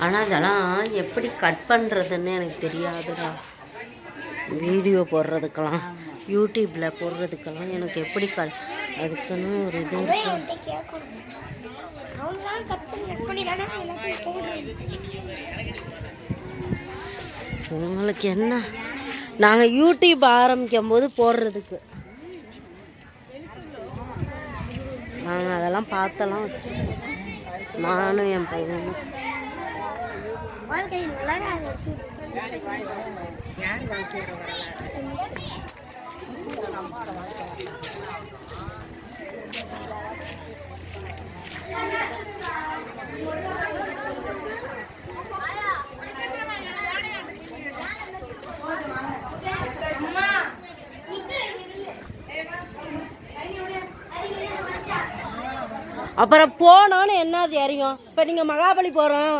ஆனால் அதெல்லாம் எப்படி கட் பண்ணுறதுன்னு எனக்கு தெரியாதுடா. வீடியோ போடுறதுக்கெல்லாம் யூடியூப்பில் போடுறதுக்கெல்லாம் எனக்கு எப்படி அதுக்குன்னு ஒரு இது உங்களுக்கு என்ன, நாங்கள் யூடியூப் ஆரம்பிக்கும் போது போடுறதுக்கு நாங்கள் அதெல்லாம் பார்த்தெல்லாம் வச்சுருக்கோம், நானும் என் பையனும். அப்புறம் போனோன்னு என்ன தெரியும். இப்போ நீங்கள் மகாபலி போகிறோம்